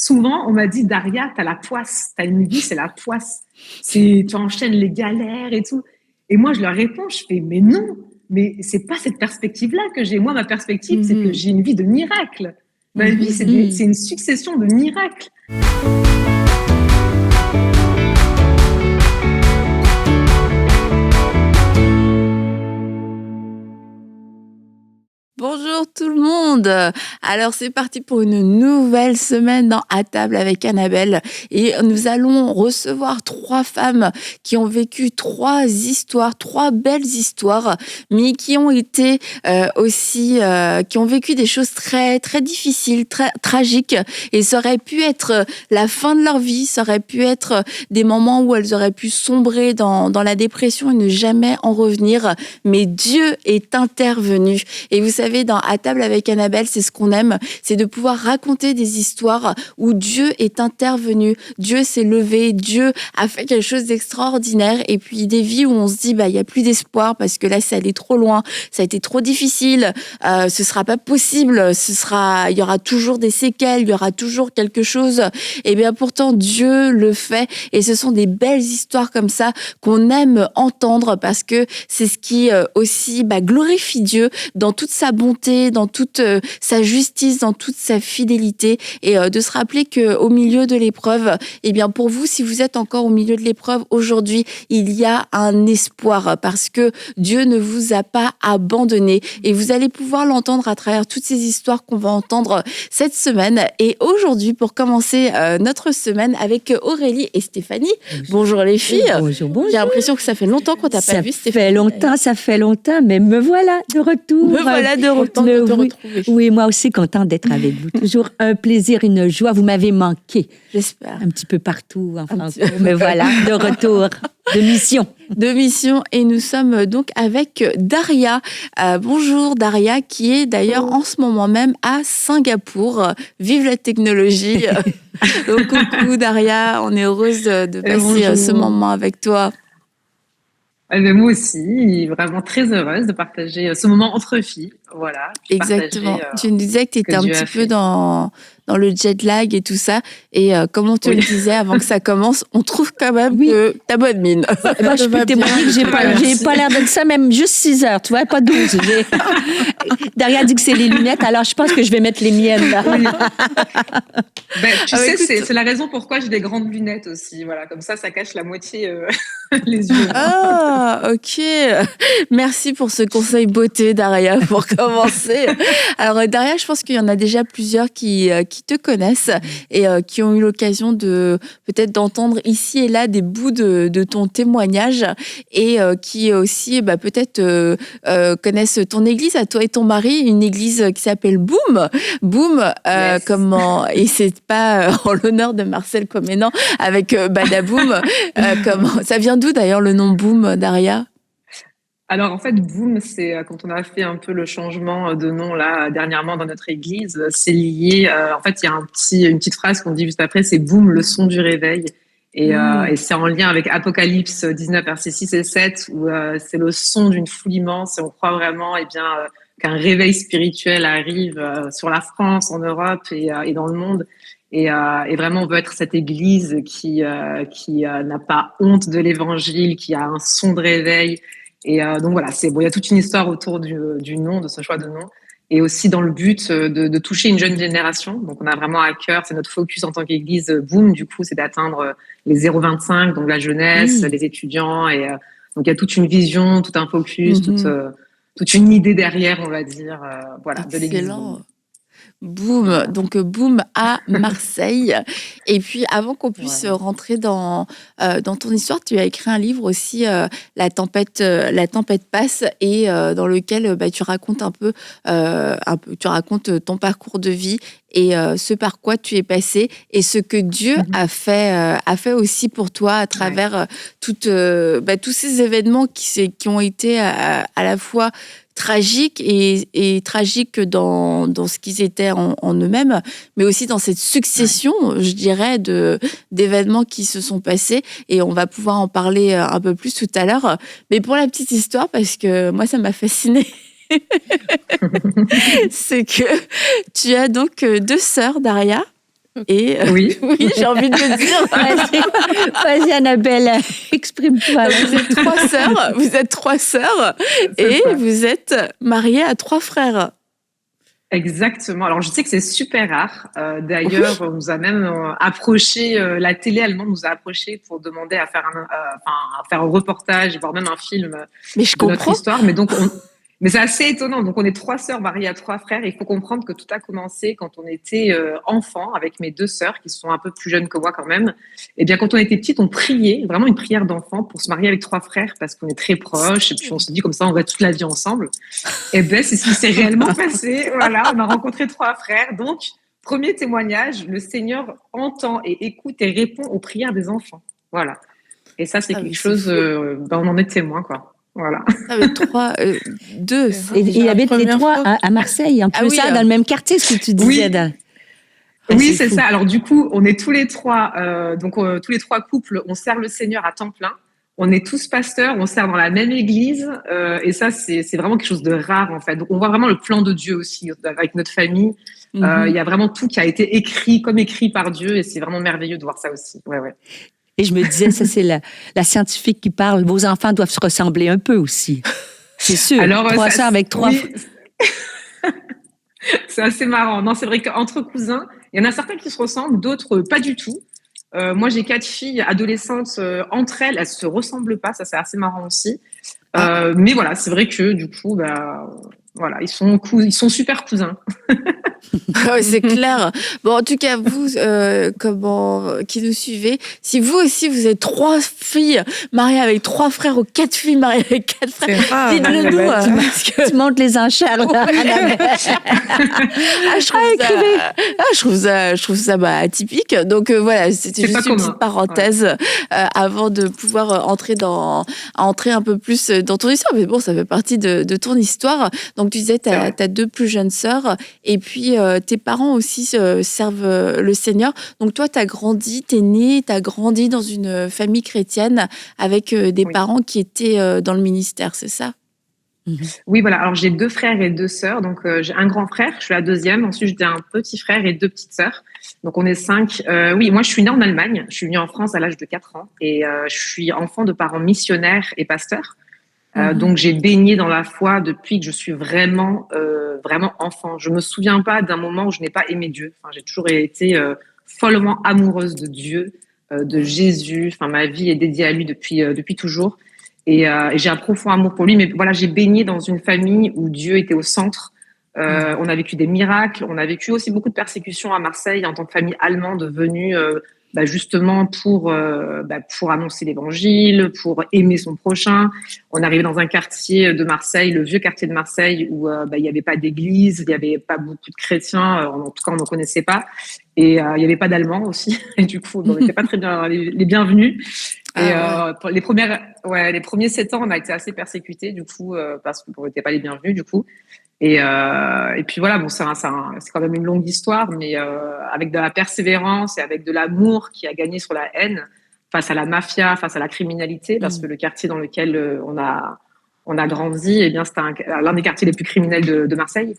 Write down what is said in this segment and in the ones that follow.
souvent, on m'a dit: «Daria, tu as la poisse, tu as une vie, c'est la poisse. Tu enchaînes les galères et tout». Et moi, je leur réponds, je fais: «Mais non, mais c'est pas cette perspective-là que j'ai. Moi, ma perspective, c'est que Mmh. j'ai une vie de miracle. Ma vie, Mmh. c'est une succession de miracles». Bonjour tout le monde. Alors c'est parti pour une nouvelle semaine dans À table avec Annabelle et nous allons recevoir 3 femmes qui ont vécu 3 histoires, 3 belles histoires, mais qui ont été aussi qui ont vécu des choses très très difficiles, très tragiques, et ça aurait pu être la fin de leur vie, ça aurait pu être des moments où elles auraient pu sombrer dans la dépression et ne jamais en revenir, mais Dieu est intervenu. Et vous savez, dans À table avec Annabelle, c'est ce qu'on aime, c'est de pouvoir raconter des histoires où Dieu est intervenu, Dieu s'est levé, Dieu a fait quelque chose d'extraordinaire, et puis des vies où on se dit, il y a plus d'espoir parce que là, c'est allé trop loin, ça a été trop difficile, ce sera pas possible, il y aura toujours des séquelles, il y aura toujours quelque chose. Et bien pourtant, Dieu le fait, et ce sont des belles histoires comme ça qu'on aime entendre parce que c'est ce qui aussi glorifie Dieu dans toute sa bonté, dans toute sa justice, dans toute sa fidélité, et de se rappeler qu'au milieu de l'épreuve, eh bien pour vous, si vous êtes encore au milieu de l'épreuve aujourd'hui, il y a un espoir parce que Dieu ne vous a pas abandonné, et vous allez pouvoir l'entendre à travers toutes ces histoires qu'on va entendre cette semaine. Et aujourd'hui, pour commencer notre semaine avec Aurélie et Stéphanie. Bonjour les filles. Bonjour, bonjour. J'ai l'impression que ça fait longtemps qu'on t'a pas vu, Stéphanie. Ça fait longtemps, mais me voilà de retour. Me voilà de retour de te retrouver. Oui, moi aussi, contente d'être avec vous. Toujours un plaisir, une joie. Vous m'avez manqué. J'espère. Un petit peu partout en France. Mais voilà, de retour, de mission. Et nous sommes donc avec Daria. Bonjour Daria, qui est d'ailleurs en ce moment même à Singapour. Vive la technologie. Donc, coucou Daria, on est heureuse de passer ce moment avec toi. Moi aussi, vraiment très heureuse de partager ce moment entre filles. Voilà. Exactement. Tu nous disais que tu étais un petit peu dans le jet lag et tout ça. Et comme on te le disait avant que ça commence, on trouve quand même que t'as bonne mine. Moi, je peux témoigner que j'ai pas l'air de ça, même juste 6 heures, tu vois, pas 12. Daria dit que c'est les lunettes, alors je pense que je vais mettre les miennes. Là. Tu sais, c'est la raison pourquoi j'ai des grandes lunettes aussi. Voilà, comme ça cache la moitié les yeux. Ah, ok. Merci pour ce conseil beauté, Daria, pour commencer. Alors, Daria, je pense qu'il y en a déjà plusieurs qui te connaissent et qui ont eu l'occasion de peut-être d'entendre ici et là des bouts de ton témoignage, et qui aussi peut-être connaissent ton église à toi et ton mari, une église qui s'appelle Boom. Boom, yes. Et c'est pas en l'honneur de Marcel Comenan avec Badaboom. Ça vient d'où d'ailleurs le nom Boom, Daria? Alors en fait, Boom, c'est quand on a fait un peu le changement de nom là dernièrement dans notre église, c'est lié. En fait, il y a une petite phrase qu'on dit juste après, c'est Boom, le son du réveil. Et c'est en lien avec Apocalypse 19, versets 6 et 7, où c'est le son d'une foule immense, et on croit vraiment qu'un réveil spirituel arrive sur la France, en Europe et dans le monde. Et vraiment, on veut être cette église qui n'a pas honte de l'évangile, qui a un son de réveil. Et donc voilà, il y a toute une histoire autour du nom, de ce choix de nom, et aussi dans le but de toucher une jeune génération. Donc on a vraiment à cœur, c'est notre focus en tant qu'église Boom, du coup, c'est d'atteindre les 0-25, donc la jeunesse, les étudiants, et donc il y a toute une vision, tout un focus, toute une idée derrière, on va dire, de l'église Boom. Boom, donc Boom à Marseille. Et puis avant qu'on puisse rentrer dans ton histoire, tu as écrit un livre aussi, La tempête passe, et dans lequel tu racontes tu racontes ton parcours de vie et ce par quoi tu es passé, et ce que Dieu a fait aussi pour toi à travers tous ces événements qui ont été à la fois tragiques et tragiques dans ce qu'ils étaient en eux-mêmes, mais aussi dans cette succession, je dirais, d'événements qui se sont passés, et on va pouvoir en parler un peu plus tout à l'heure. Mais pour la petite histoire, parce que moi, ça m'a fascinée, c'est que tu as donc 2 sœurs, Daria. Et Oui. oui, j'ai envie de le dire. Vas-y, Annabelle, exprime-toi. Vous êtes trois sœurs C'est et ça. vous êtes mariées à trois frères. Exactement. Alors, je sais que c'est super rare. D'ailleurs, on nous a même approché, la télé allemande nous a approché pour demander à faire à faire un reportage, voire même un film Mais je de notre comprends. histoire. Mais c'est assez étonnant. Donc, on est trois sœurs mariées à trois frères. Il faut comprendre que tout a commencé quand on était enfant avec mes deux sœurs qui sont un peu plus jeunes que moi quand même. Et bien, quand on était petites, on priait, vraiment une prière d'enfant pour se marier avec trois frères parce qu'on est très proches. Et puis, on se dit comme ça, on va toute la vie ensemble. Et ben, c'est ce qui s'est réellement passé. Voilà, on a rencontré trois frères. Donc, premier témoignage, le Seigneur entend et écoute et répond aux prières des enfants. Voilà. Et ça, c'est Ah, mais quelque c'est chose, fou. on en est témoin, quoi. Voilà. Ah, mais deux. Et il y avait les Première trois fois. à Marseille, en Ah plus oui, ça, dans le même quartier, ce que tu disais. Oui. Ah, Oui, c'est fou. ça. Alors du coup, on est tous les trois, tous les trois couples, on sert le Seigneur à temps plein. On est tous pasteurs, on sert dans la même église, et ça, c'est vraiment quelque chose de rare en fait. Donc on voit vraiment le plan de Dieu aussi avec notre famille. Il y a vraiment tout qui a été écrit par Dieu, et c'est vraiment merveilleux de voir ça aussi. Ouais, ouais. Et je me disais, ça c'est la scientifique qui parle, vos enfants doivent se ressembler un peu aussi. C'est sûr. Alors, Trois sœurs avec trois. Oui. C'est assez marrant. Non, c'est vrai qu'entre cousins, il y en a certains qui se ressemblent, d'autres pas du tout. Moi, j'ai 4 filles adolescentes. Entre elles se ressemblent pas. Ça, c'est assez marrant aussi. Mais voilà, c'est vrai que du coup, voilà, ils sont super cousins. Ouais, c'est clair. Bon, en tout cas, vous, qui nous suivez, si vous aussi vous êtes trois filles mariées avec trois frères ou quatre filles mariées avec quatre frères, dites-le nous. Parce que Tu montes les enchères, là, Annabelle. je trouve ça atypique. Donc voilà, c'était C'est juste pas une commun. petite parenthèse avant de pouvoir entrer un peu plus dans ton histoire. Mais bon, ça fait partie de ton histoire. Donc tu disais, tu as deux plus jeunes sœurs et puis tes parents aussi servent le Seigneur. Donc toi, tu as grandi dans une famille chrétienne avec des parents qui étaient dans le ministère, c'est ça? Oui, voilà. Alors, j'ai 2 frères et 2 sœurs. Donc, j'ai un grand frère, je suis la deuxième. Ensuite, j'ai un petit frère et 2 petites sœurs. Donc, on est 5. Oui, moi, je suis née en Allemagne. Je suis venue en France à l'âge de 4 ans. Et je suis enfant de parents missionnaires et pasteurs. Donc, j'ai baigné dans la foi depuis que je suis vraiment enfant. Je me souviens pas d'un moment où je n'ai pas aimé Dieu. Enfin, j'ai toujours été follement amoureuse de Dieu, de Jésus. Enfin, ma vie est dédiée à lui depuis toujours. Et j'ai un profond amour pour lui. Mais voilà, j'ai baigné dans une famille où Dieu était au centre. On a vécu des miracles. On a vécu aussi beaucoup de persécutions à Marseille en tant que famille allemande venue justement pour annoncer l'évangile, pour aimer son prochain. On arrivait dans un quartier de Marseille, le vieux quartier de Marseille, où il n'y avait pas d'église, il n'y avait pas beaucoup de chrétiens, en tout cas on n'en connaissait pas. Et il n'y avait pas d'Allemands aussi. Et du coup, on n'était pas très bien les bienvenus. Et pour les premiers 7 ans, on a été assez persécutés du coup parce qu'on n'était pas les bienvenus du coup. Et puis voilà, bon, c'est quand même une longue histoire, mais avec de la persévérance et avec de l'amour qui a gagné sur la haine face à la mafia, face à la criminalité, parce que le quartier dans lequel on a grandi, eh bien, c'était l'un des quartiers les plus criminels de Marseille.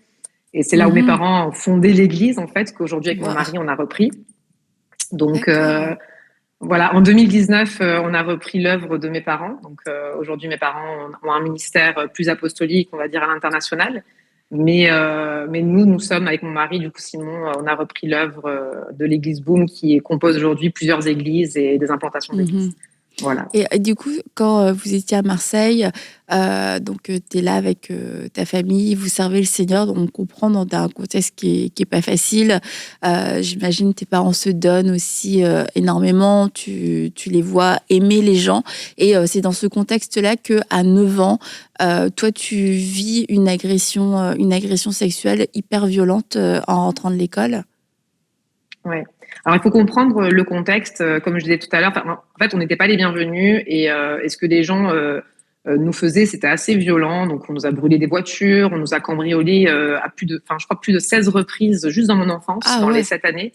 Et c'est là où mes parents ont fondé l'église, en fait, qu'aujourd'hui, avec mon mari, on a repris. Donc, voilà, en 2019, on a repris l'œuvre de mes parents. Donc, aujourd'hui, mes parents ont un ministère plus apostolique, on va dire, à l'international. Mais nous sommes, avec mon mari, du coup, Simon, on a repris l'œuvre de l'église Boom, qui compose aujourd'hui plusieurs églises et des implantations d'églises. Voilà. Et du coup, quand vous étiez à Marseille, donc tu es là avec ta famille, vous servez le Seigneur, donc on comprend dans un contexte qui est pas facile. J'imagine tes parents se donnent aussi énormément, tu les vois aimer les gens. Et c'est dans ce contexte-là qu'à 9 ans, toi, tu vis une agression sexuelle hyper violente en rentrant de l'école. Ouais. Alors, il faut comprendre le contexte. Comme je disais tout à l'heure, en fait, on n'était pas les bienvenus et ce que les gens nous faisaient, c'était assez violent. Donc, on nous a brûlé des voitures, on nous a cambriolé je crois plus de 16 reprises juste dans mon enfance, les 7 années.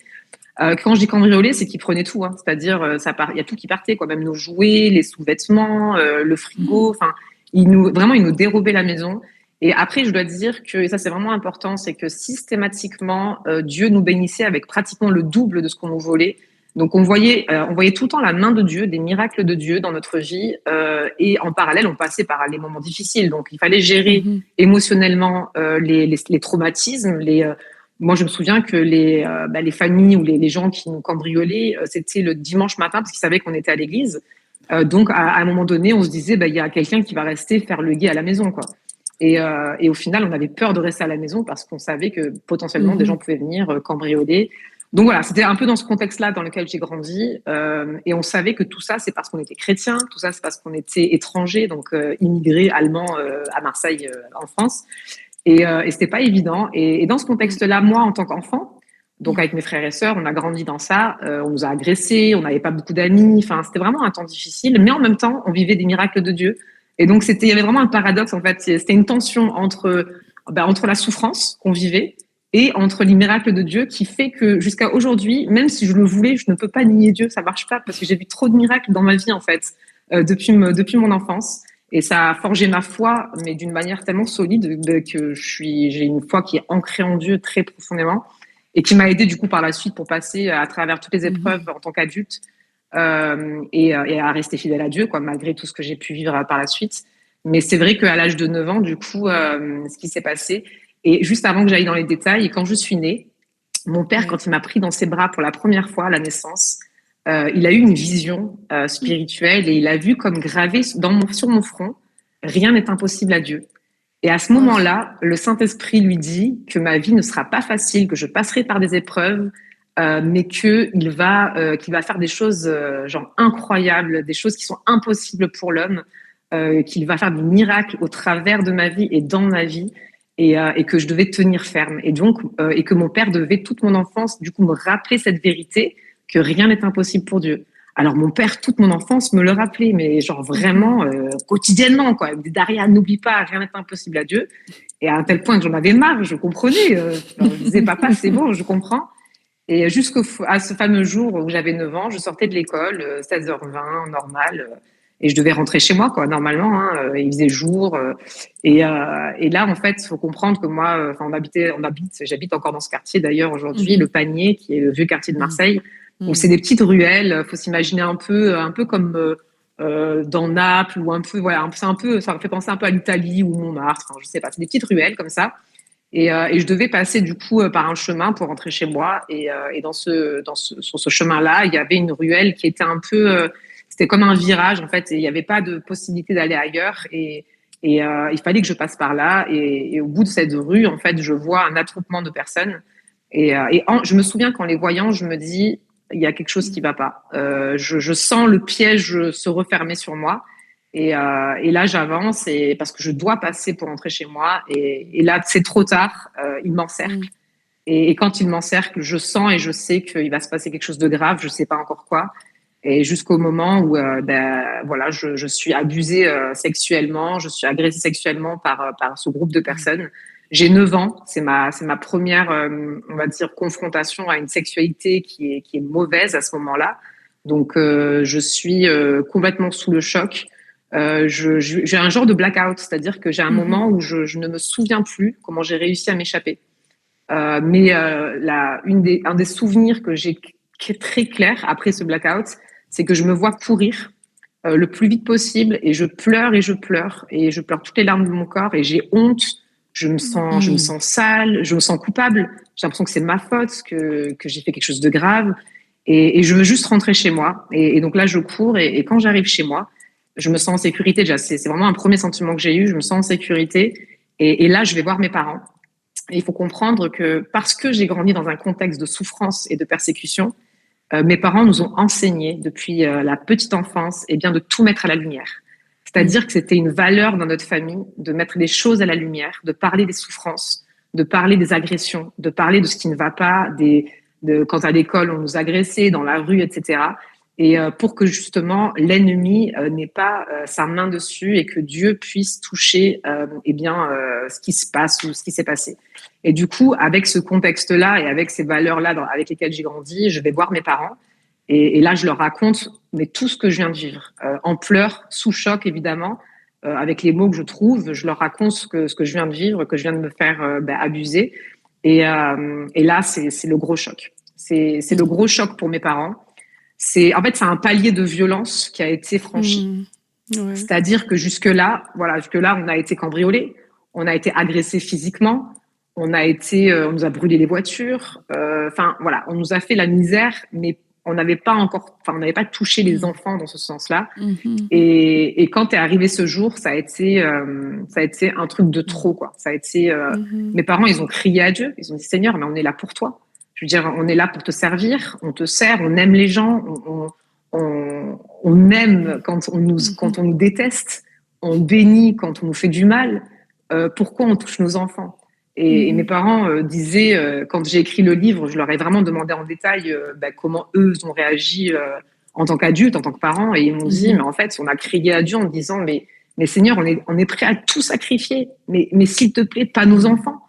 Quand je dis cambriolé, c'est qu'ils prenaient tout. C'est-à-dire, il y a tout qui partait, quoi. Même nos jouets, les sous-vêtements, le frigo. Enfin, ils nous dérobaient la maison. Et après, je dois dire que, et ça c'est vraiment important, c'est que systématiquement, Dieu nous bénissait avec pratiquement le double de ce qu'on nous volait. Donc on voyait tout le temps la main de Dieu, des miracles de Dieu dans notre vie, et en parallèle, on passait par les moments difficiles. Donc il fallait gérer émotionnellement les traumatismes. Moi, je me souviens que les familles ou les gens qui nous cambriolaient, c'était le dimanche matin parce qu'ils savaient qu'on était à l'église. Donc à un moment donné, on se disait, il y a quelqu'un qui va rester faire le guet à la maison, quoi. Et au final, on avait peur de rester à la maison parce qu'on savait que potentiellement des gens pouvaient venir cambrioler. Donc voilà, c'était un peu dans ce contexte-là dans lequel j'ai grandi. Et on savait que tout ça, c'est parce qu'on était chrétiens, tout ça, c'est parce qu'on était étrangers, donc immigrés allemands à Marseille, en France. Et c'était pas évident. Et dans ce contexte-là, moi, en tant qu'enfant, donc avec mes frères et sœurs, on a grandi dans ça. On nous a agressés, on n'avait pas beaucoup d'amis. Enfin, c'était vraiment un temps difficile. Mais en même temps, on vivait des miracles de Dieu. Et donc, il y avait vraiment un paradoxe, en fait. C'était une tension entre la souffrance qu'on vivait et entre les miracles de Dieu qui fait que jusqu'à aujourd'hui, même si je le voulais, je ne peux pas nier Dieu. Ça marche pas parce que j'ai vu trop de miracles dans ma vie, en fait, depuis mon enfance. Et ça a forgé ma foi, mais d'une manière tellement solide que j'ai une foi qui est ancrée en Dieu très profondément et qui m'a aidée, du coup, par la suite pour passer à travers toutes les épreuves en tant qu'adulte. Et à rester fidèle à Dieu, quoi, malgré tout ce que j'ai pu vivre par la suite. Mais c'est vrai qu'à l'âge de 9 ans, du coup, ce qui s'est passé, et juste avant que j'aille dans les détails, quand je suis née, mon père, quand il m'a pris dans ses bras pour la première fois à la naissance, il a eu une vision spirituelle et il a vu comme gravé sur mon front, rien n'est impossible à Dieu. Et à ce moment-là, le Saint-Esprit lui dit que ma vie ne sera pas facile, que je passerai par des épreuves, mais qu'il va faire des choses genre incroyables, des choses qui sont impossibles pour l'homme, qu'il va faire des miracles au travers de ma vie et dans ma vie, et que je devais tenir ferme. Et donc, et que mon père devait toute mon enfance, du coup, me rappeler cette vérité que rien n'est impossible pour Dieu. Alors mon père, toute mon enfance, me le rappelait, mais genre vraiment quotidiennement, quoi. Il me dit, Daria, n'oublie pas, rien n'est impossible à Dieu. Et à un tel point que j'en avais marre, je comprenais. Je me disais, papa, c'est bon, je comprends. Et à ce fameux jour où j'avais 9 ans, je sortais de l'école, 16h20, normal, et je devais rentrer chez moi, quoi, normalement. Il faisait jour. Et là, en fait, il faut comprendre que moi, j'habite encore dans ce quartier d'ailleurs aujourd'hui, le Panier, qui est le vieux quartier de Marseille, où c'est des petites ruelles. Faut s'imaginer un peu comme dans Naples ou un peu, voilà, ça me fait penser un peu à l'Italie ou Montmartre. Enfin, je sais pas, c'est des petites ruelles comme ça. Et je devais passer du coup par un chemin pour rentrer chez moi. Et sur ce chemin-là, il y avait une ruelle qui était un peu, c'était comme un virage en fait. Et il n'y avait pas de possibilité d'aller ailleurs. Et il fallait que je passe par là. Et au bout de cette rue, en fait, je vois un attroupement de personnes. Je me souviens qu'en les voyant, je me dis, il y a quelque chose qui va pas. Je sens le piège se refermer sur moi. Et là, j'avance parce que je dois passer pour rentrer chez moi. Et là, c'est trop tard. Il m'encercle. Et quand il m'encercle, je sens et je sais qu'il va se passer quelque chose de grave. Je sais pas encore quoi. Et jusqu'au moment où, voilà, je suis abusée sexuellement, je suis agressée sexuellement par ce groupe de personnes. J'ai 9 ans. C'est ma première, on va dire, confrontation à une sexualité qui est mauvaise à ce moment-là. Donc, je suis complètement sous le choc. J'ai un genre de blackout, c'est-à-dire que j'ai un moment où je ne me souviens plus comment j'ai réussi à m'échapper. Mais un des souvenirs que j'ai très clair après ce blackout, c'est que je me vois courir le plus vite possible et je pleure et je pleure toutes les larmes de mon corps et j'ai honte. Je me sens sale, je me sens coupable. J'ai l'impression que c'est ma faute, que j'ai fait quelque chose de grave et je veux juste rentrer chez moi. Et donc là, je cours et quand j'arrive chez moi, je me sens en sécurité. Déjà, c'est vraiment un premier sentiment que j'ai eu. Je me sens en sécurité. Et là, je vais voir mes parents. Et il faut comprendre que parce que j'ai grandi dans un contexte de souffrance et de persécution, mes parents nous ont enseigné depuis la petite enfance bien, de tout mettre à la lumière. C'est-à-dire que c'était une valeur dans notre famille de mettre les choses à la lumière, de parler des souffrances, de parler des agressions, de parler de ce qui ne va pas, quand à l'école on nous agressait, dans la rue, etc. Et pour que justement l'ennemi n'ait pas sa main dessus et que Dieu puisse toucher ce qui se passe ou ce qui s'est passé. Et du coup, avec ce contexte-là et avec ces valeurs-là avec lesquelles j'ai grandi, je vais voir mes parents et là je leur raconte tout ce que je viens de vivre, en pleurs, sous choc évidemment, avec les mots que je trouve, je leur raconte ce que je viens de vivre, que je viens de me faire abuser. Et là, c'est le gros choc. C'est le gros choc pour mes parents. C'est un palier de violence qui a été franchi. Ouais. C'est-à-dire que jusque-là, on a été cambriolés, on a été agressés physiquement, on nous a brûlé les voitures. On nous a fait la misère, mais on n'avait pas touché les enfants dans ce sens-là. Et quand est arrivé ce jour, ça a été un truc de trop, quoi. Ça a été, mes parents, ils ont crié à Dieu, ils ont dit Seigneur, mais on est là pour toi. Je veux dire, on est là pour te servir, on te sert, on aime les gens, on aime quand on nous déteste, on bénit quand on nous fait du mal. Pourquoi on touche nos enfants? Et mes parents disaient, quand j'ai écrit le livre, je leur ai vraiment demandé en détail comment eux ont réagi en tant qu'adultes, en tant que parents, et ils m'ont dit, mais en fait, on a crié à Dieu en disant, mais Seigneur, on est prêt à tout sacrifier, mais s'il te plaît, pas nos enfants.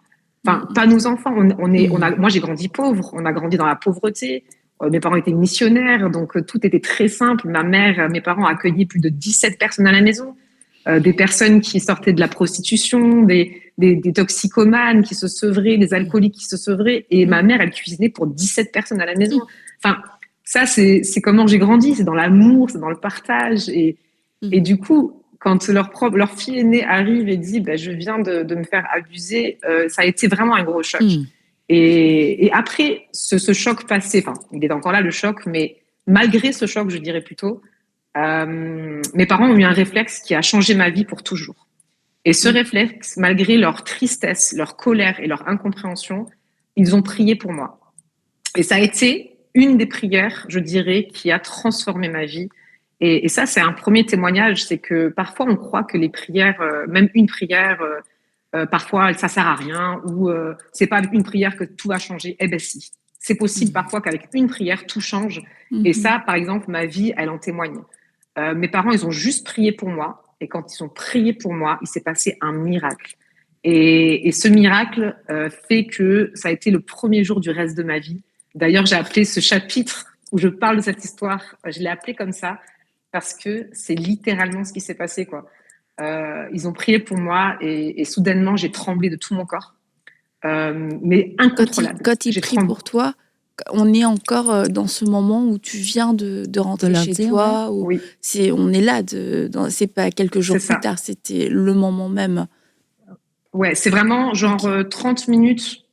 Enfin, pas nos enfants. Moi, j'ai grandi pauvre, on a grandi dans la pauvreté. Mes parents étaient missionnaires, donc tout était très simple. Mes parents accueillaient plus de 17 personnes à la maison. Des personnes qui sortaient de la prostitution, des toxicomanes qui se sevraient, des alcooliques qui se sevraient. Et ma mère, elle cuisinait pour 17 personnes à la maison. Enfin, ça, c'est comment j'ai grandi. C'est dans l'amour, c'est dans le partage. Et du coup, quand leur fille aînée arrive et dit je viens de me faire abuser, ça a été vraiment un gros choc. Et après ce choc passé, il est encore là le choc, mais malgré ce choc, je dirais plutôt, mes parents ont eu un réflexe qui a changé ma vie pour toujours. Et ce réflexe, malgré leur tristesse, leur colère et leur incompréhension, ils ont prié pour moi. Et ça a été une des prières, je dirais, qui a transformé ma vie. Et ça, c'est un premier témoignage, c'est que parfois on croit que les prières, même une prière, parfois ça sert à rien, ou c'est pas avec une prière que tout va changer. Eh ben si, c'est possible parfois qu'avec une prière tout change. Et ça, par exemple, ma vie, elle en témoigne. Mes parents, ils ont juste prié pour moi, et quand ils ont prié pour moi, il s'est passé un miracle. Et ce miracle fait que ça a été le premier jour du reste de ma vie. D'ailleurs, j'ai appelé ce chapitre où je parle de cette histoire, je l'ai appelé comme ça, parce que c'est littéralement ce qui s'est passé, quoi. Ils ont prié pour moi et soudainement, j'ai tremblé de tout mon corps. Mais incontrôlable. Quand ils prient pour toi, on est encore dans ce moment où tu viens de rentrer chez toi. Oui. On est là, c'est pas quelques jours plus tard, c'était le moment même. Ouais, c'est vraiment genre 30 minutes,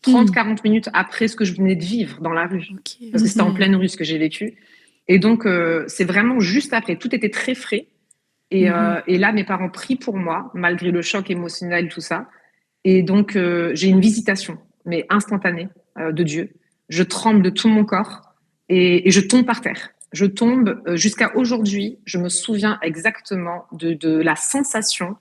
30-40 minutes après ce que je venais de vivre dans la rue. Okay. Parce que c'était en pleine rue ce que j'ai vécu. Et donc, c'est vraiment juste après. Tout était très frais. Et là, mes parents prient pour moi, malgré le choc émotionnel, tout ça. Et donc, j'ai une visitation, mais instantanée, de Dieu. Je tremble de tout mon corps et je tombe par terre. Je tombe jusqu'à aujourd'hui. Je me souviens exactement de la sensation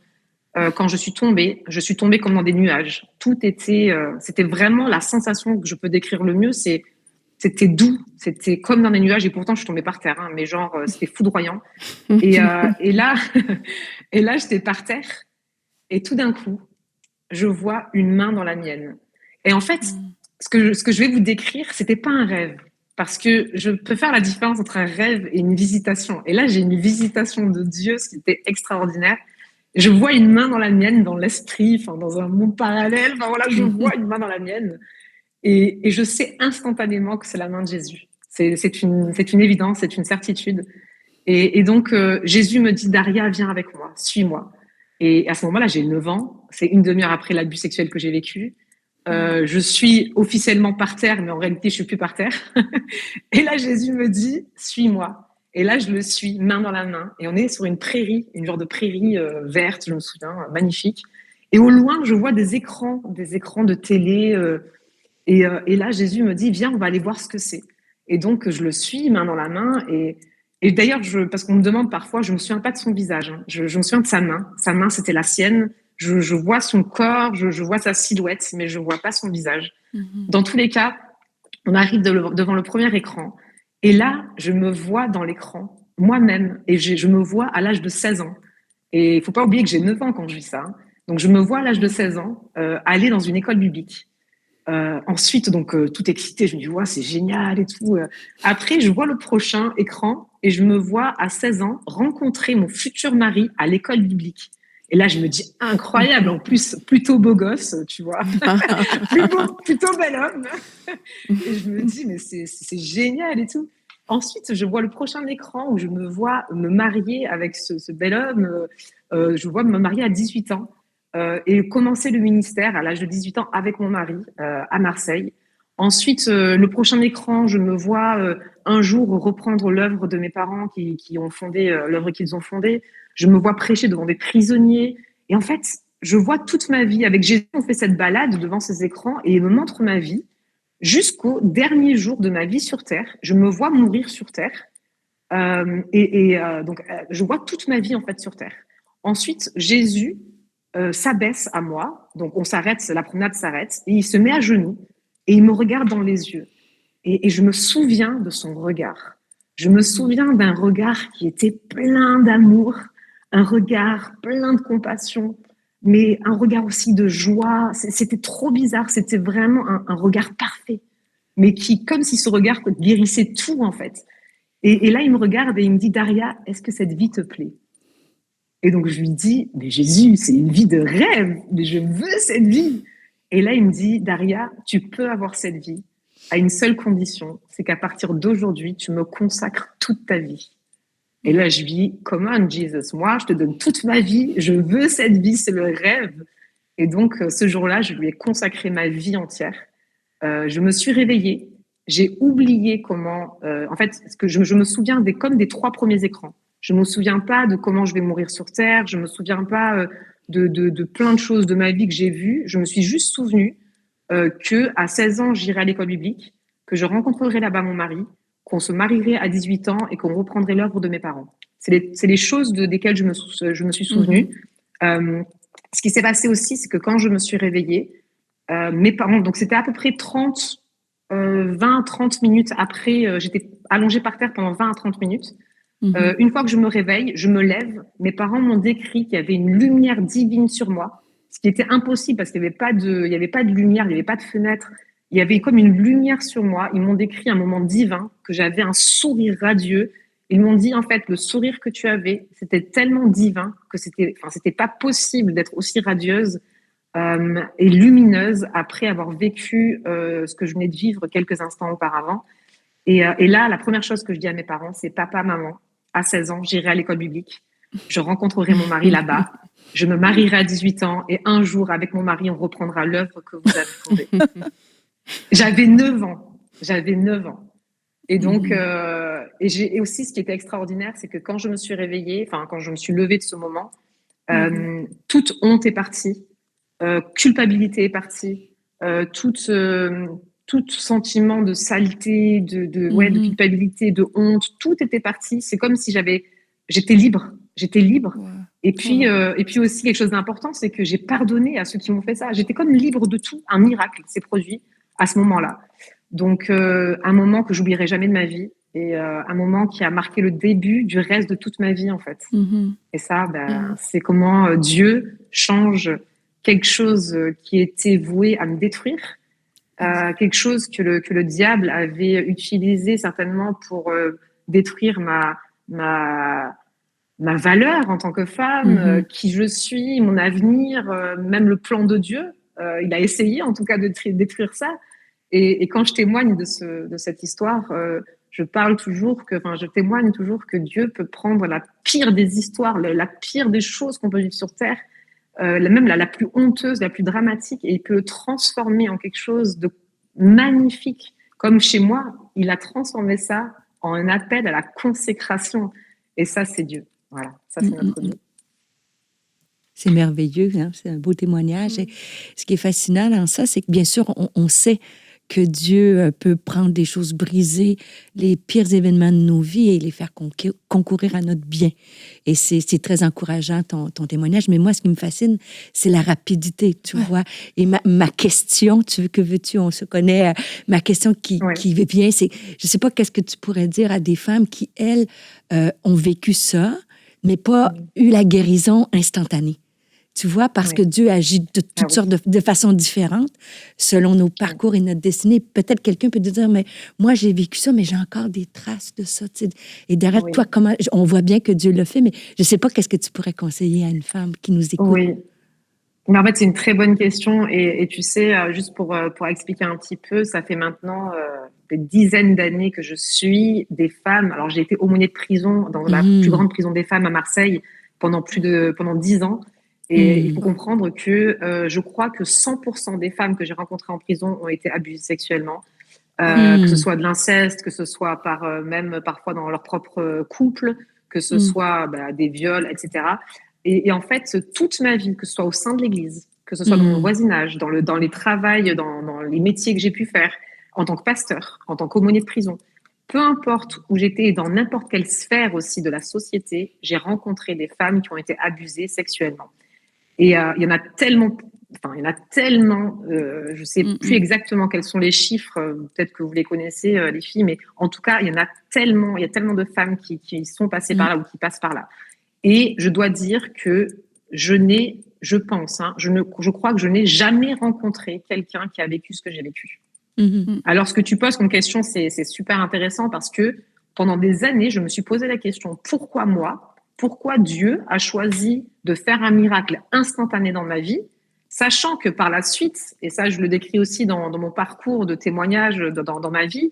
quand je suis tombée. Je suis tombée comme dans des nuages. Tout était, c'était vraiment la sensation que je peux décrire le mieux. C'était doux, c'était comme dans des nuages et pourtant je suis tombée par terre, hein, mais genre c'était foudroyant. Et là, j'étais par terre et tout d'un coup, je vois une main dans la mienne. Et en fait, ce que je vais vous décrire, c'était pas un rêve, parce que je peux faire la différence entre un rêve et une visitation. Et là, j'ai une visitation de Dieu, ce qui était extraordinaire. Je vois une main dans la mienne, dans l'esprit, dans un monde parallèle. Je vois une main dans la mienne. Et je sais instantanément que c'est la main de Jésus. C'est une évidence, c'est une certitude. Et donc, Jésus me dit, Daria, viens avec moi, suis-moi. Et à ce moment-là, j'ai 9 ans. C'est une demi-heure après l'abus sexuel que j'ai vécu. Je suis officiellement par terre, mais en réalité, je suis plus par terre. Et là, Jésus me dit, suis-moi. Et là, je le suis, main dans la main. Et on est sur une prairie, une genre de prairie verte, je me souviens, magnifique. Et au loin, je vois des écrans de télé. Et là, Jésus me dit, viens, on va aller voir ce que c'est. Et donc, je le suis, main dans la main. Et d'ailleurs, parce qu'on me demande parfois, je ne me souviens pas de son visage. Hein. Je me souviens de sa main. Sa main, c'était la sienne. Je vois son corps, je vois sa silhouette, mais je ne vois pas son visage. Dans tous les cas, on arrive devant le premier écran. Et là, je me vois dans l'écran, moi-même. Et je me vois à l'âge de 16 ans. Et il ne faut pas oublier que j'ai 9 ans quand je vis ça. Hein. Donc, je me vois à l'âge de 16 ans aller dans une école biblique. Ensuite, donc, tout excitée, je me dis, ouais, c'est génial et tout. Après, je vois le prochain écran et je me vois à 16 ans rencontrer mon futur mari à l'école biblique. Et là, je me dis, incroyable, en plus, plutôt beau gosse, tu vois, plutôt bel homme. Et je me dis, mais c'est génial et tout. Ensuite, je vois le prochain écran où je me vois me marier avec ce bel homme. Je vois me marier à 18 ans et commencer le ministère à l'âge de 18 ans avec mon mari à Marseille. Ensuite, le prochain écran, je me vois un jour reprendre l'œuvre de mes parents qui ont fondé l'œuvre qu'ils ont fondée. Je me vois prêcher devant des prisonniers. Et en fait, je vois toute ma vie. Avec Jésus, on fait cette balade devant ces écrans et il me montre ma vie jusqu'au dernier jour de ma vie sur Terre. Je me vois mourir sur Terre. Donc, je vois toute ma vie en fait sur Terre. Ensuite, Jésus s'abaisse à moi. Donc, on s'arrête, la promenade s'arrête et il se met à genoux et il me regarde dans les yeux. Et je me souviens de son regard. Je me souviens d'un regard qui était plein d'amour, un regard plein de compassion, mais un regard aussi de joie. C'était trop bizarre. C'était vraiment un regard parfait, mais qui, comme si ce regard guérissait tout en fait. Et là, il me regarde et il me dit, Daria, est-ce que cette vie te plaît? Et donc, je lui dis, mais Jésus, c'est une vie de rêve, mais je veux cette vie. Et là, il me dit, Daria, tu peux avoir cette vie à une seule condition, c'est qu'à partir d'aujourd'hui, tu me consacres toute ta vie. Et là, je lui dis, come on, Jesus, moi, je te donne toute ma vie, je veux cette vie, c'est le rêve. Et donc, ce jour-là, je lui ai consacré ma vie entière. Je me suis réveillée, j'ai oublié comment... en fait, parce que je me souviens comme des 3 premiers écrans. Je ne me souviens pas de comment je vais mourir sur Terre, je ne me souviens pas de plein de choses de ma vie que j'ai vues. Je me suis juste souvenue qu'à 16 ans, j'irai à l'école biblique, que je rencontrerai là-bas mon mari, qu'on se marierait à 18 ans et qu'on reprendrait l'œuvre de mes parents. C'est les choses desquelles je me suis souvenue. Ce qui s'est passé aussi, c'est que quand je me suis réveillée, mes parents, donc c'était à peu près 20-30 minutes après, j'étais allongée par terre pendant 20 à 30 minutes. Une fois que je me réveille, je me lève. Mes parents m'ont décrit qu'il y avait une lumière divine sur moi, ce qui était impossible parce qu'il n'y avait pas de lumière, il n'y avait pas de fenêtre. Il y avait comme une lumière sur moi. Ils m'ont décrit un moment divin, que j'avais un sourire radieux. Ils m'ont dit, en fait, le sourire que tu avais, c'était tellement divin que c'était pas possible d'être aussi radieuse et lumineuse après avoir vécu ce que je venais de vivre quelques instants auparavant. Et là, la première chose que je dis à mes parents, c'est papa, maman, à 16 ans, j'irai à l'école biblique. Je rencontrerai mon mari là-bas. Je me marierai à 18 ans et un jour, avec mon mari, on reprendra l'œuvre que vous avez fondée. J'avais 9 ans. Et donc, et aussi, ce qui était extraordinaire, c'est que quand je me suis réveillée, quand je me suis levée de ce moment, toute honte est partie, culpabilité est partie, tout sentiment de saleté, de culpabilité, de honte, tout était parti. C'est comme si j'étais libre. Ouais. Et puis aussi quelque chose d'important, c'est que j'ai pardonné à ceux qui m'ont fait ça. J'étais comme libre de tout. Un miracle s'est produit à ce moment-là. Donc un moment que j'oublierai jamais de ma vie et un moment qui a marqué le début du reste de toute ma vie en fait. Et ça, c'est comment Dieu change quelque chose qui était voué à me détruire. Quelque chose que le diable avait utilisé certainement pour détruire ma valeur en tant que femme, qui je suis, mon avenir, même le plan de Dieu. Il a essayé en tout cas de détruire ça. Et quand je témoigne de cette histoire, je témoigne toujours que Dieu peut prendre la pire des histoires, la pire des choses qu'on peut vivre sur Terre, même la plus honteuse, la plus dramatique, et il peut le transformer en quelque chose de magnifique. Comme chez moi, il a transformé ça en un appel à la consécration. Et ça, c'est Dieu. Voilà, ça, c'est notre Dieu. C'est merveilleux, hein? C'est un beau témoignage. Et ce qui est fascinant dans ça, c'est que bien sûr, on sait que Dieu peut prendre des choses brisées, les pires événements de nos vies et les faire concourir à notre bien. Et c'est très encourageant, ton témoignage. Mais moi, ce qui me fascine, c'est la rapidité, tu vois. Et ma question, que veux-tu, on se connaît, ma question qui vient, c'est, je ne sais pas qu'est-ce que tu pourrais dire à des femmes qui, elles, ont vécu ça, mais pas eu la guérison instantanée. Tu vois, parce Oui. que Dieu agit de Ah toutes oui. sortes de façons différentes selon nos parcours et notre destinée. Peut-être quelqu'un peut te dire, mais moi, j'ai vécu ça, mais j'ai encore des traces de ça. Tu sais. Et derrière Oui. toi, on voit bien que Dieu le fait, mais je ne sais pas qu'est-ce que tu pourrais conseiller à une femme qui nous écoute. Oui. Mais en fait, c'est une très bonne question. Et tu sais, juste pour expliquer un petit peu, ça fait maintenant des dizaines d'années que je suis des femmes. Alors, j'ai été aumônier de prison dans la plus Mhm. grande prison des femmes à Marseille pendant 10 ans. Et il faut Mhm. comprendre que je crois que 100% des femmes que j'ai rencontrées en prison ont été abusées sexuellement. Que ce Mhm. soit de l'inceste, que ce soit même parfois dans leur propre couple, que ce Mhm. soit des viols, etc. Et en fait, toute ma vie, que ce soit au sein de l'Église, que ce soit dans mon Mhm. voisinage, dans les travails, dans les métiers que j'ai pu faire, en tant que pasteur, en tant qu'aumônier de prison, peu importe où j'étais, dans n'importe quelle sphère aussi de la société, j'ai rencontré des femmes qui ont été abusées sexuellement. Et il y en a tellement, enfin, il y en a tellement, je ne sais plus Mhm. exactement quels sont les chiffres, peut-être que vous les connaissez, les filles, mais en tout cas, il y a tellement de femmes qui sont passées par là ou qui passent par là. Et je dois dire que je pense, hein, je crois que je n'ai jamais rencontré quelqu'un qui a vécu ce que j'ai vécu. Mhm. Alors, ce que tu poses comme question, c'est super intéressant parce que pendant des années, je me suis posé la question, pourquoi moi? Pourquoi Dieu a choisi de faire un miracle instantané dans ma vie, sachant que par la suite, et ça je le décris aussi dans mon parcours de témoignage dans ma vie,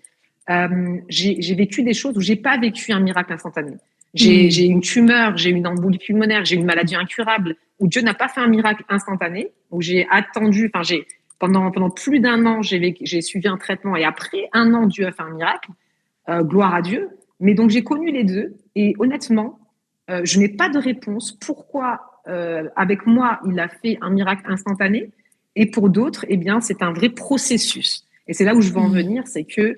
j'ai vécu des choses où j'ai pas vécu un miracle instantané. J'ai une tumeur, j'ai une embolie pulmonaire, j'ai une maladie incurable, où Dieu n'a pas fait un miracle instantané, où j'ai attendu, enfin pendant plus d'un an, j'ai suivi un traitement et après un an, Dieu a fait un miracle. Gloire à Dieu. Mais donc j'ai connu les deux et honnêtement, je n'ai pas de réponse. Pourquoi avec moi il a fait un miracle instantané et pour d'autres, eh bien c'est un vrai processus. Et c'est là où je veux en Mhm. venir, c'est que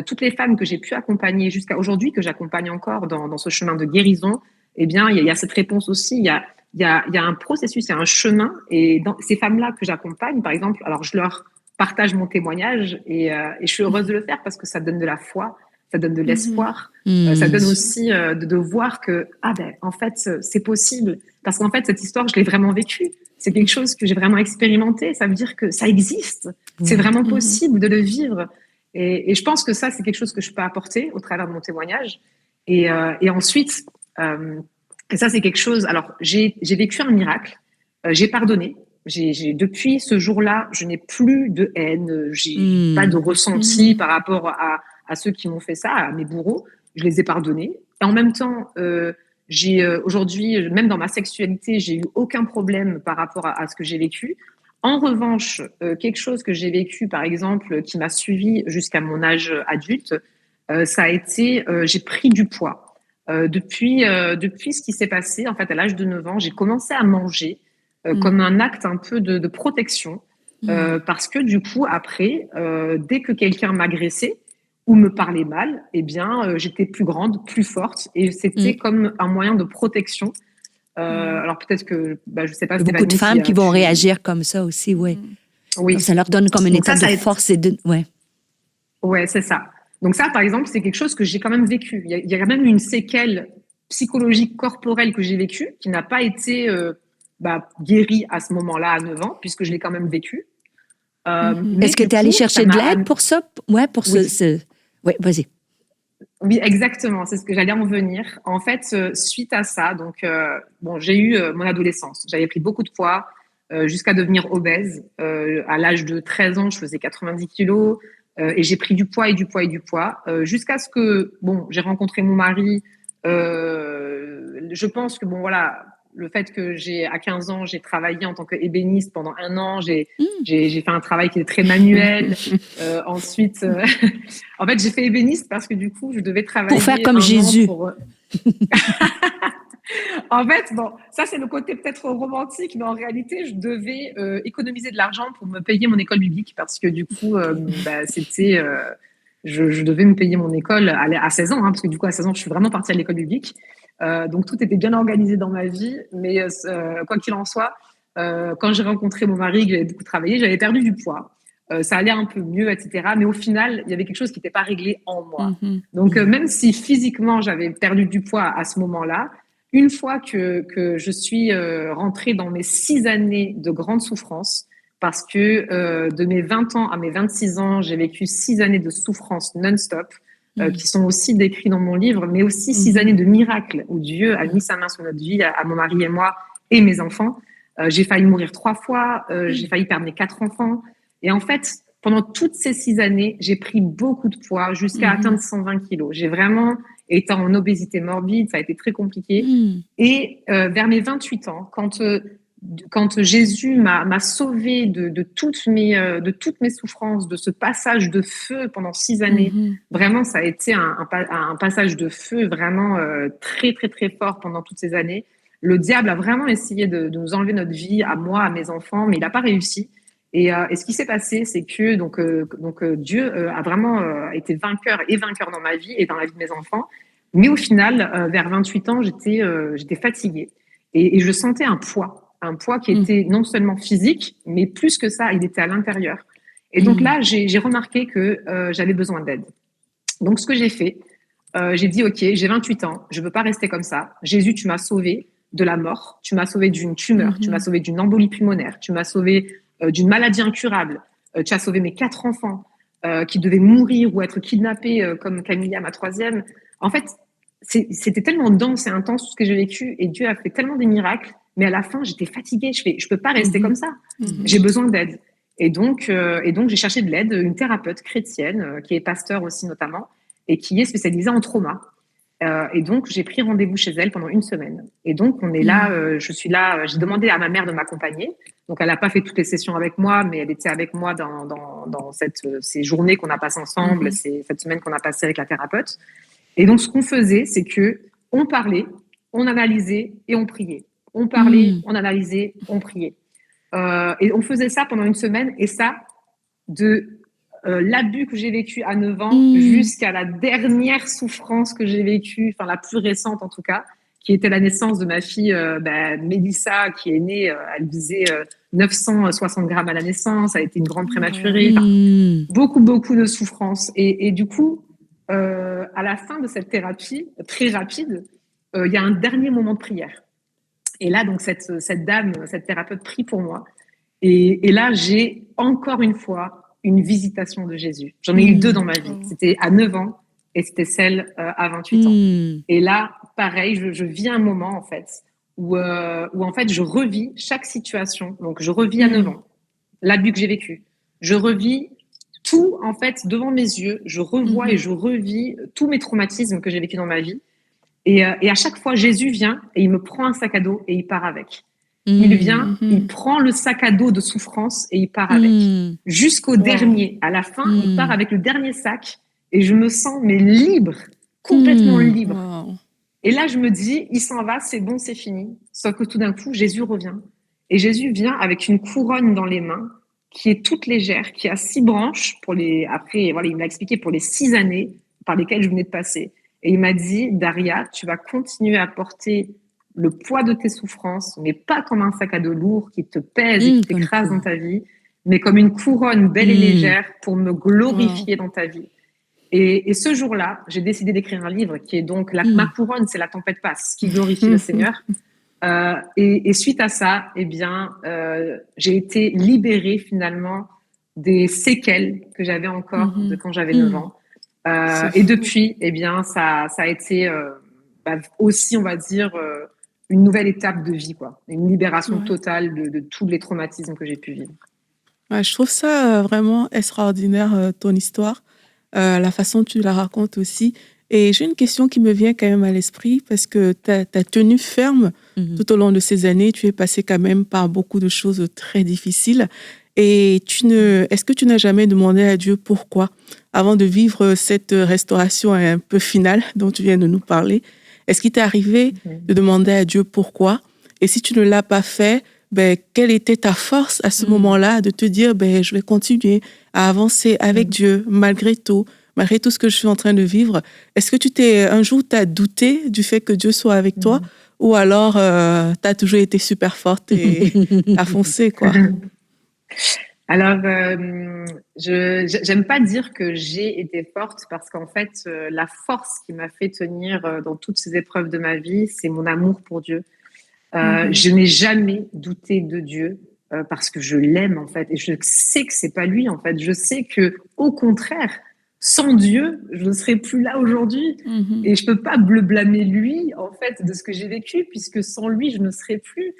toutes les femmes que j'ai pu accompagner jusqu'à aujourd'hui, que j'accompagne encore dans ce chemin de guérison, eh bien il y a cette réponse aussi. Il y a un processus, il y a un chemin. Et dans ces femmes-là que j'accompagne, par exemple, alors je leur partage mon témoignage et je suis heureuse de le faire parce que ça donne de la foi, ça donne de Mhm. l'espoir, ça donne Mhm. aussi de voir que en fait c'est possible parce qu'en fait cette histoire je l'ai vraiment vécue, c'est quelque chose que j'ai vraiment expérimenté, ça veut dire que ça existe, c'est Ouais. vraiment Mhm. possible de le vivre et je pense que ça c'est quelque chose que je peux apporter au travers de mon témoignage et ensuite et ça c'est quelque chose, alors j'ai vécu un miracle, j'ai pardonné. Depuis ce jour-là, je n'ai plus de haine, j'ai pas de Mhm. ressenti Mhm. par rapport à ceux qui m'ont fait ça, à mes bourreaux. Je les ai pardonnés. Et en même temps, j'ai aujourd'hui, même dans ma sexualité, j'ai eu aucun problème par rapport à ce que j'ai vécu. En revanche, quelque chose que j'ai vécu, par exemple, qui m'a suivi jusqu'à mon âge adulte, ça a été, j'ai pris du poids. Depuis ce qui s'est passé, en fait, à l'âge de 9 ans, j'ai commencé à manger comme un acte un peu de protection. Mhm. Parce que du coup, après, dès que quelqu'un m'agressait ou me parlait mal, eh bien, j'étais plus grande, plus forte, et c'était Mhm. comme un moyen de protection. Mhm. Alors peut-être que, je sais pas, Il y a beaucoup de Stéphanie, si femmes qui vont tu... réagir comme ça aussi, ouais. Mhm. Comme Oui. ça leur donne comme un Donc état de ça a été... force et de... Ouais. Ouais, c'est ça. Donc ça, par exemple, c'est quelque chose que j'ai quand même vécu. Il y a quand même une séquelle psychologique corporelle que j'ai vécue qui n'a pas été guérie à ce moment-là, à 9 ans, puisque je l'ai quand même vécu. Mhm. Mais Est-ce que du tu es allé coup, ça chercher de m'a... l'aide pour ça? Ouais, pour Oui, ce... Ouais, vas-y. oui, exactement. C'est ce que j'allais en venir. En fait, suite à ça, donc j'ai eu mon adolescence. J'avais pris beaucoup de poids jusqu'à devenir obèse. À l'âge de 13 ans, je faisais 90 kilos et j'ai pris du poids et du poids et du poids jusqu'à ce que j'ai rencontré mon mari. Je pense que voilà, le fait que à 15 ans, j'ai travaillé en tant qu'ébéniste pendant un an. J'ai fait un travail qui est très manuel. Ensuite, en fait, j'ai fait ébéniste parce que du coup, je devais Pour faire travailler comme un an Jésus. pour. En fait, ça c'est le côté peut-être romantique, mais en réalité, je devais économiser de l'argent pour me payer mon école biblique parce que du coup, je devais me payer mon école à 16 ans, hein, parce que du coup, à 16 ans, je suis vraiment partie à l'école biblique. Donc tout était bien organisé dans ma vie, mais quoi qu'il en soit, quand j'ai rencontré mon mari, que j'avais beaucoup travaillé, j'avais perdu du poids. Ça allait un peu mieux, etc. Mais au final, il y avait quelque chose qui n'était pas réglé en moi. Mhm. Donc Mhm. même si physiquement j'avais perdu du poids à ce moment-là, une fois que je suis rentrée dans mes 6 années de grande souffrance, parce que de mes 20 ans à mes 26 ans, j'ai vécu 6 années de souffrance non-stop, qui sont aussi décrits dans mon livre, mais aussi 6 années de miracles où Dieu a mis sa main sur notre vie, à mon mari et moi et mes enfants. J'ai failli mourir 3 fois, j'ai failli perdre mes 4 enfants. Et en fait, pendant toutes ces 6 années, j'ai pris beaucoup de poids jusqu'à atteindre 120 kilos. J'ai vraiment été en obésité morbide, ça a été très compliqué. Et vers mes 28 ans, quand Jésus m'a sauvée de toutes mes souffrances, de ce passage de feu pendant 6 années, vraiment, ça a été un passage de feu vraiment très, très, très fort pendant toutes ces années. Le diable a vraiment essayé de nous enlever notre vie, à moi, à mes enfants, mais il n'a pas réussi. Et ce qui s'est passé, c'est que Dieu a vraiment été vainqueur dans ma vie et dans la vie de mes enfants. Mais au final, vers 28 ans, j'étais fatiguée et je sentais un poids qui était non seulement physique, mais plus que ça, il était à l'intérieur. Et donc là, j'ai remarqué que j'avais besoin d'aide. Donc ce que j'ai fait, j'ai dit, OK, j'ai 28 ans, je ne veux pas rester comme ça. Jésus, tu m'as sauvée de la mort, tu m'as sauvée d'une tumeur, tu m'as sauvée d'une embolie pulmonaire, tu m'as sauvée d'une maladie incurable, tu as sauvé mes 4 enfants qui devaient mourir ou être kidnappés comme Camilla, ma 3e. En fait, c'était tellement dense et intense tout ce que j'ai vécu et Dieu a fait tellement des miracles, mais à la fin, j'étais fatiguée. Je peux pas rester comme ça. J'ai besoin d'aide. Et donc, j'ai cherché de l'aide, une thérapeute chrétienne qui est pasteur aussi notamment et qui est spécialisée en trauma. Et donc, j'ai pris rendez-vous chez elle pendant 1 semaine. Et donc, on est là, je suis là, j'ai demandé à ma mère de m'accompagner. Donc, elle n'a pas fait toutes les sessions avec moi, mais elle était avec moi dans ces journées qu'on a passées ensemble, cette semaine qu'on a passée avec la thérapeute. Et donc, ce qu'on faisait, c'est que on parlait, on analysait et on priait. On parlait, on analysait, on priait. Et on faisait ça pendant 1 semaine. Et ça, de l'abus que j'ai vécu à 9 ans jusqu'à la dernière souffrance que j'ai vécue, enfin la plus récente en tout cas, qui était la naissance de ma fille Mélissa, qui est née, elle faisait 960 grammes à la naissance, a été une grande prématurée, beaucoup de souffrance. Et du coup, à la fin de cette thérapie très rapide, il y a un dernier moment de prière. Et là, donc cette dame, cette thérapeute prie pour moi. Et là, j'ai encore une fois une visitation de Jésus. J'en ai eu 2 dans ma vie. C'était à 9 ans et c'était celle à 28 ans. Et là, pareil, je vis un moment en fait où en fait je revis chaque situation. Donc je revis à 9 ans l'abus que j'ai vécu. Je revis tout en fait devant mes yeux. Je revois et je revis tous mes traumatismes que j'ai vécu dans ma vie. Et à chaque fois, Jésus vient et il me prend un sac à dos et il part avec. Il vient, il prend le sac à dos de souffrance et il part avec. Jusqu'au dernier. À la fin, il part avec le dernier sac et je me sens libre, complètement libre. Et là, je me dis, il s'en va, c'est bon, c'est fini. Sauf que tout d'un coup, Jésus revient. Et Jésus vient avec une couronne dans les mains qui est toute légère, qui a 6 branches après, voilà, il m'a expliqué pour les 6 années par lesquelles je venais de passer. Et il m'a dit, Daria, tu vas continuer à porter le poids de tes souffrances, mais pas comme un sac à dos lourd qui te pèse et qui t'écrase dans ta vie, mais comme une couronne belle et légère pour me glorifier dans ta vie. Et ce jour-là, j'ai décidé d'écrire un livre qui est donc ma couronne, c'est la tempête passe, qui glorifie le Seigneur. Et suite à ça, eh bien, j'ai été libérée finalement des séquelles que j'avais encore de quand j'avais 9 ans. Et depuis, eh bien, ça a été aussi, on va dire, une nouvelle étape de vie, quoi. Une libération totale de tous les traumatismes que j'ai pu vivre. Ouais, je trouve ça vraiment extraordinaire, ton histoire, la façon dont tu la racontes aussi. Et j'ai une question qui me vient quand même à l'esprit, parce que tu as tenu ferme tout au long de ces années. Tu es passé quand même par beaucoup de choses très difficiles. Et est-ce que tu n'as jamais demandé à Dieu pourquoi, avant de vivre cette restauration un peu finale dont tu viens de nous parler? Est-ce qu'il t'est arrivé de demander à Dieu pourquoi? Et si tu ne l'as pas fait, quelle était ta force à ce moment-là de te dire, je vais continuer à avancer avec Dieu malgré tout ce que je suis en train de vivre? Est-ce que un jour, tu as douté du fait que Dieu soit avec toi, ou alors tu as toujours été super forte et à foncer, quoi? Alors, j'aime pas dire que j'ai été forte parce qu'en fait, la force qui m'a fait tenir dans toutes ces épreuves de ma vie, c'est mon amour pour Dieu. Je n'ai jamais douté de Dieu parce que je l'aime en fait et je sais que c'est pas lui en fait. Je sais que au contraire, sans Dieu, je ne serais plus là aujourd'hui et je peux pas le blâmer lui en fait de ce que j'ai vécu puisque sans lui, je ne serais plus.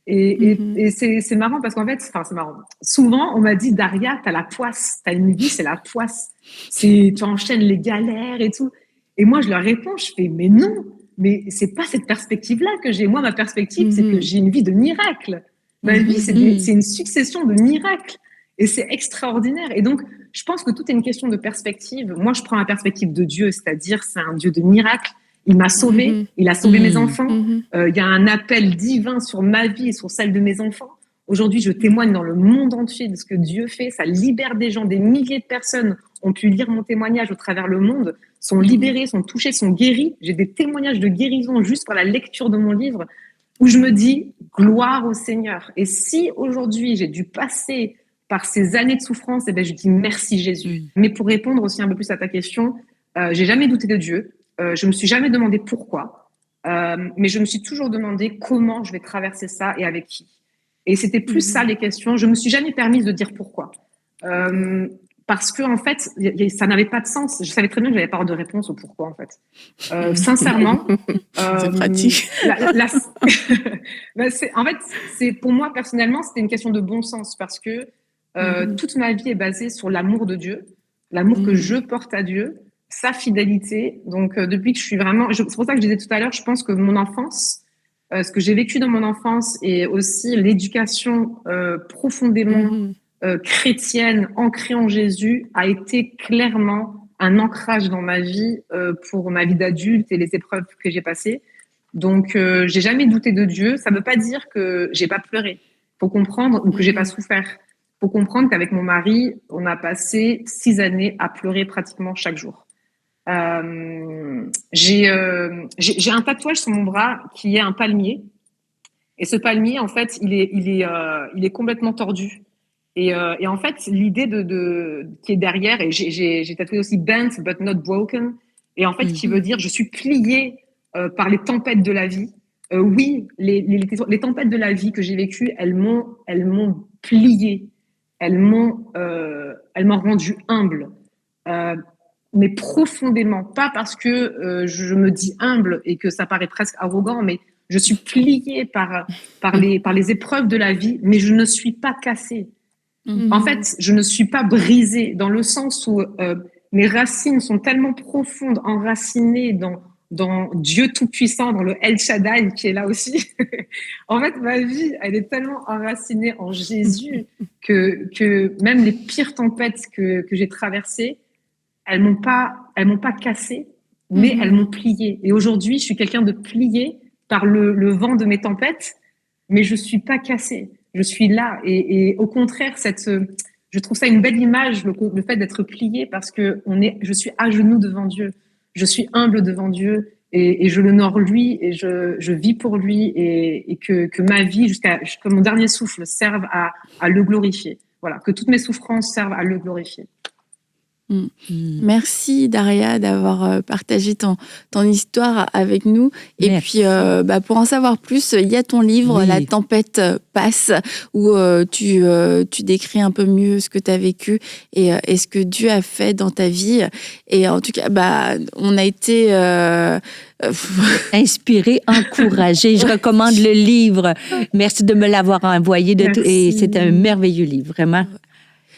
Et c'est marrant parce qu'en fait, enfin c'est marrant. Souvent, on m'a dit Daria, t'as la poisse, t'as une vie, c'est la poisse. Tu enchaînes les galères et tout. Et moi, je leur réponds, je fais mais non. Mais c'est pas cette perspective-là que j'ai. Moi, ma perspective, c'est que j'ai une vie de miracle. Ma vie, c'est une succession de miracles. Et c'est extraordinaire. Et donc, je pense que tout est une question de perspective. Moi, je prends la perspective de Dieu, c'est-à-dire c'est un Dieu de miracles. Il m'a sauvé, il a sauvé mes enfants. Il y a un appel divin sur ma vie et sur celle de mes enfants. Aujourd'hui, je témoigne dans le monde entier de ce que Dieu fait. Ça libère des gens, des milliers de personnes ont pu lire mon témoignage au travers le monde, sont libérés, sont touchés, sont guéris. J'ai des témoignages de guérison juste par la lecture de mon livre où je me dis gloire au Seigneur. Et si aujourd'hui j'ai dû passer par ces années de souffrance, eh ben, je dis merci Jésus. Mais pour répondre aussi un peu plus à ta question, j'ai jamais douté de Dieu. Je me suis jamais demandé pourquoi, mais je me suis toujours demandé comment je vais traverser ça et avec qui. Et c'était plus ça les questions. Je me suis jamais permise de dire pourquoi. Parce que en fait, ça n'avait pas de sens. Je savais très bien que j'avais pas de réponse au pourquoi en fait. Sincèrement, c'est pratique. En fait, c'est pour moi personnellement, c'était une question de bon sens parce que toute ma vie est basée sur l'amour de Dieu, l'amour que je porte à Dieu, sa fidélité. Donc depuis que je suis vraiment, c'est pour ça que je disais tout à l'heure, je pense que mon enfance, ce que j'ai vécu dans mon enfance et aussi l'éducation profondément chrétienne, ancrée en Jésus, a été clairement un ancrage dans ma vie pour ma vie d'adulte et les épreuves que j'ai passées. Donc, j'ai jamais douté de Dieu. Ça veut pas dire que j'ai pas pleuré. Faut comprendre, ou que j'ai pas souffert. Faut comprendre qu'avec mon mari, on a passé 6 années à pleurer pratiquement chaque jour. J'ai un tatouage sur mon bras qui est un palmier. Et ce palmier, en fait, il est complètement tordu. Et en fait, l'idée qui est derrière, et j'ai tatoué aussi bent but not broken, et en fait, qui veut dire je suis pliée par les tempêtes de la vie. Oui, les tempêtes de la vie que j'ai vécues, elles m'ont pliée, elles m'ont rendue humble, mais profondément, pas parce que je me dis humble et que ça paraît presque arrogant, mais je suis pliée par les épreuves de la vie, mais je ne suis pas cassée. En fait, je ne suis pas brisée dans le sens où mes racines sont tellement profondes, enracinées dans Dieu Tout-Puissant, dans le El Shaddai qui est là aussi. En fait, ma vie, elle est tellement enracinée en Jésus que même les pires tempêtes que j'ai traversées, elles m'ont pas cassée, mais elles m'ont pliée. Et aujourd'hui, je suis quelqu'un de plié par le vent de mes tempêtes, mais je suis pas cassée. Je suis là et au contraire, je trouve ça une belle image, le fait d'être plié parce que je suis à genoux devant Dieu, je suis humble devant Dieu et je l'honore lui et je vis pour lui et que ma vie jusqu'à mon dernier souffle serve à le glorifier. Voilà, que toutes mes souffrances servent à le glorifier. Merci Daria d'avoir partagé ton histoire avec nous. Et Merci. puis pour en savoir plus, il y a ton livre La tempête passe où tu décris un peu mieux ce que tu as vécu et ce que Dieu a fait dans ta vie. Et en tout cas, on a été inspiré, encouragé. Je recommande le livre. Merci de me l'avoir envoyé. Et c'est un merveilleux livre, vraiment.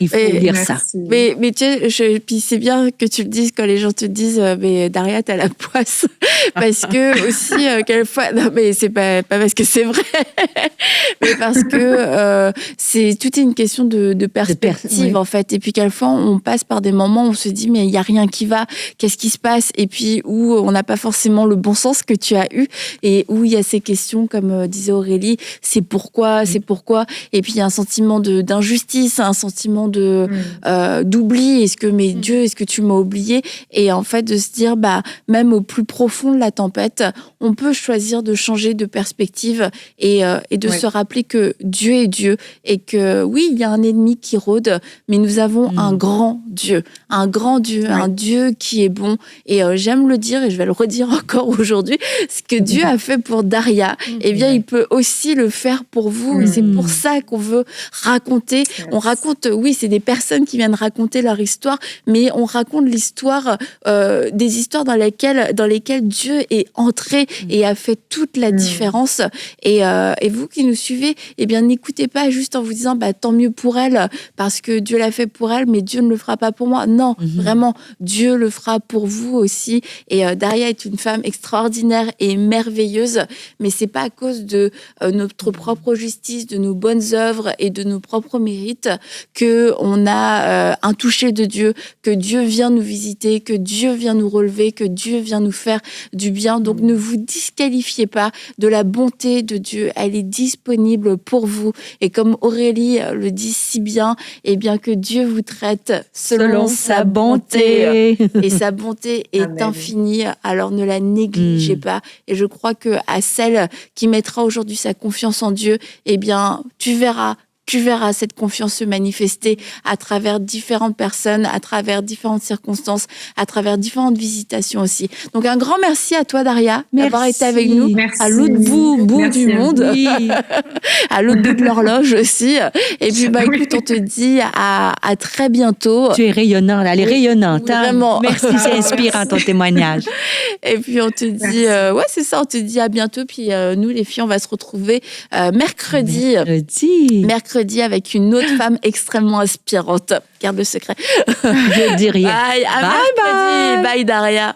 Il faut lire ça. Mais tu sais, puis c'est bien que tu le dises quand les gens te disent mais Daria, t'as la poisse. Parce que aussi, quelquefois, non mais c'est pas parce que c'est vrai, mais parce que c'est toute une question de perspective en fait. Et puis quelquefois, on passe par des moments où on se dit mais il y a rien qui va, qu'est-ce qui se passe? Et puis où on n'a pas forcément le bon sens que tu as eu et où il y a ces questions comme disait Aurélie, c'est pourquoi. Et puis il y a un sentiment d'injustice, un sentiment d'oubli. Mais Dieu, est-ce que tu m'as oublié? Et en fait, de se dire, même au plus profond de la tempête, on peut choisir de changer de perspective et de se rappeler que Dieu est Dieu et que oui, il y a un ennemi qui rôde, mais nous avons un grand Dieu, un Dieu qui est bon. Et j'aime le dire et je vais le redire encore aujourd'hui, ce que Dieu a fait pour Daria, eh bien, il peut aussi le faire pour vous. Et c'est pour ça qu'on veut raconter. On raconte, oui, c'est des personnes qui viennent raconter leur histoire, mais on raconte l'histoire, des histoires dans lesquelles Dieu est entré et a fait toute la différence. Et vous qui nous suivez, eh bien, n'écoutez pas juste en vous disant, tant mieux pour elle, parce que Dieu l'a fait pour elle, mais Dieu ne le fera pas pour moi. Non, vraiment, Dieu le fera pour vous aussi. Et Daria est une femme extraordinaire et merveilleuse, mais c'est pas à cause de notre propre justice, de nos bonnes œuvres et de nos propres mérites que on a un toucher de Dieu, que Dieu vient nous visiter, que Dieu vient nous relever, que Dieu vient nous faire du bien. Donc ne vous disqualifiez pas de la bonté de Dieu. Elle est disponible pour vous. Et comme Aurélie le dit si bien, eh bien que Dieu vous traite selon sa bonté. Et sa bonté est infinie, alors ne la négligez pas. Et je crois que à celle qui mettra aujourd'hui sa confiance en Dieu, eh bien, tu verras cette confiance se manifester à travers différentes personnes, à travers différentes circonstances, à travers différentes visitations aussi. Donc, un grand merci à toi, Daria, d'avoir été avec nous à l'autre bout du monde, à l'autre bout de l'horloge aussi. Et puis, écoute, on te dit à très bientôt. Tu es rayonnante, elle est rayonnante. Hein? Vraiment. Merci, c'est inspirant ton témoignage. Et puis, on te dit, c'est ça, on te dit à bientôt. Puis, nous, les filles, on va se retrouver mercredi avec une autre femme extrêmement inspirante. Garde le secret. Je dis rien. Bye, Daria.